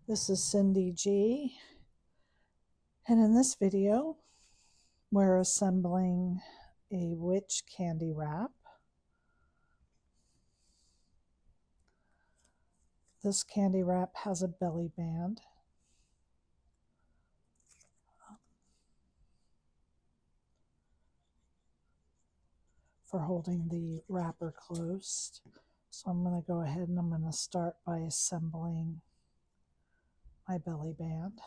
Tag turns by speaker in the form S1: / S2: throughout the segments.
S1: This is Cyndy G, and in this video we're assembling a witch candy wrap. This candy wrap has a belly band. For holding the wrapper closed. So I'm going to go ahead and I'm going to start by assembling my belly band.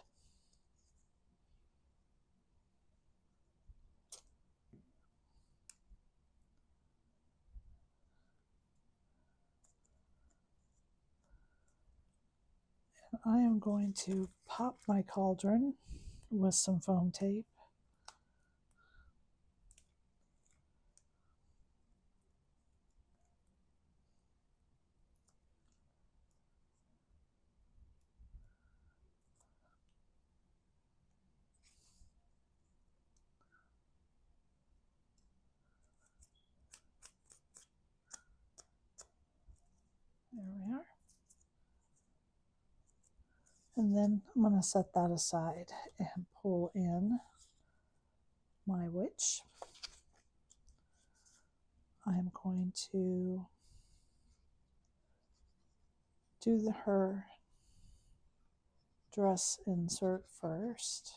S1: And I am going to pop my cauldron with some foam tape. There we are. And then I'm going to set that aside and pull in my witch. I'm going to do her dress insert first.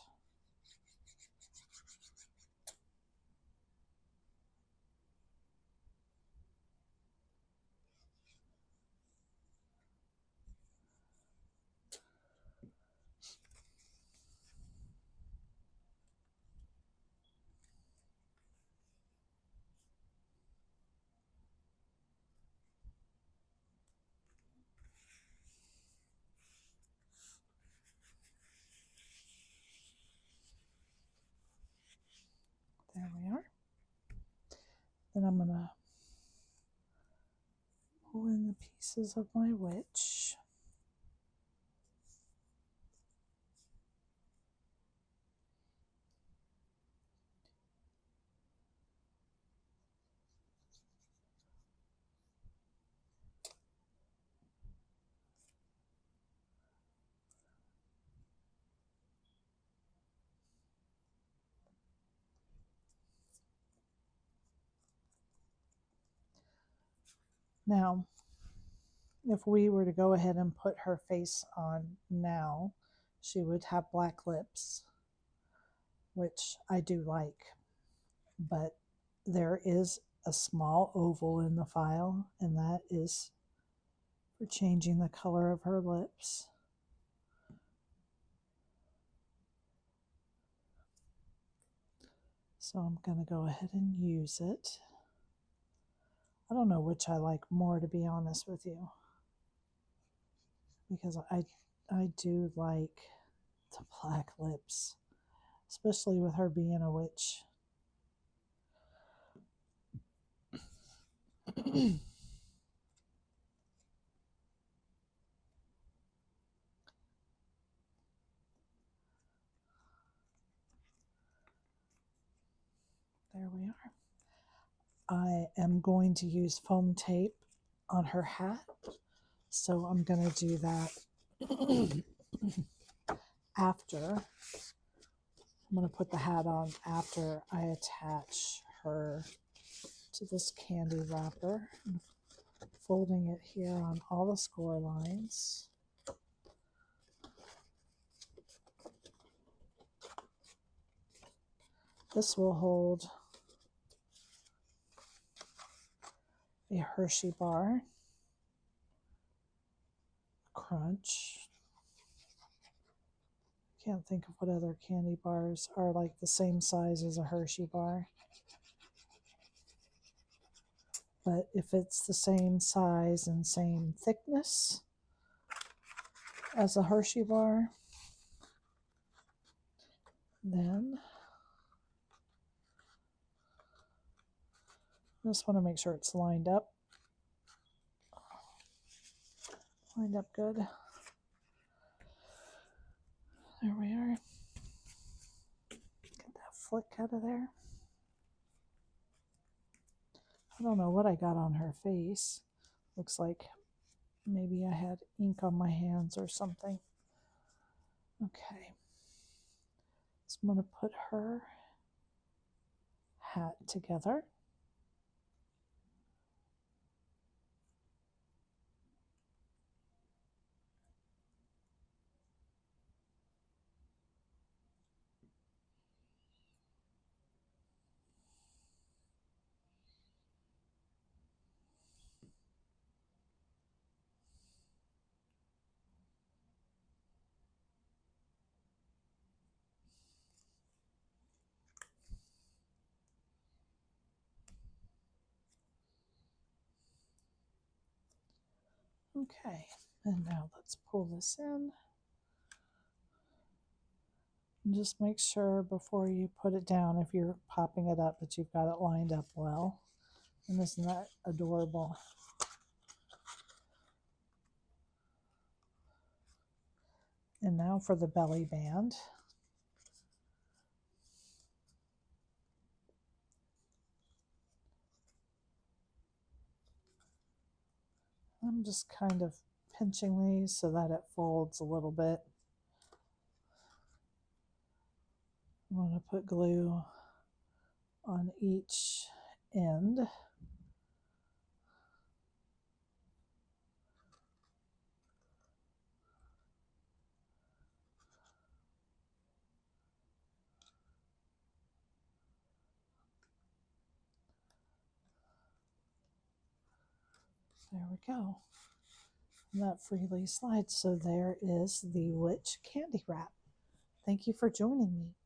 S1: There we are. Then I'm going to pull in the pieces of my witch. Now, if we were to go ahead and put her face on now, she would have black lips, which I do like, but there is a small oval in the file, and that is for changing the color of her lips. So I'm going to go ahead and use it. I don't know which I like more, to be honest with you, because I do like the black lips, especially with her being a witch. There we are. I am going to use foam tape on her hat, so I'm going to do that after. I'm going to put the hat on after I attach her to this candy wrapper. I'm folding it here on all the score lines. This will hold a Hershey bar, Crunch. Can't think of what other candy bars are like the same size as a Hershey bar. But if it's the same size and same thickness as a Hershey bar, then I just want to make sure it's lined up. Lined up good. There we are. Get that flick out of there. I don't know what I got on her face. Looks like maybe I had ink on my hands or something. Okay, so I'm going to put her hat together. Okay, and now let's pull this in. And just make sure before you put it down, if you're popping it up, that you've got it lined up well. And isn't that adorable? And now for the belly band. I'm just kind of pinching these so that it folds a little bit. I'm going to put glue on each end. There we go. And that freely slides. So there is the witch candy wrap. Thank you for joining me.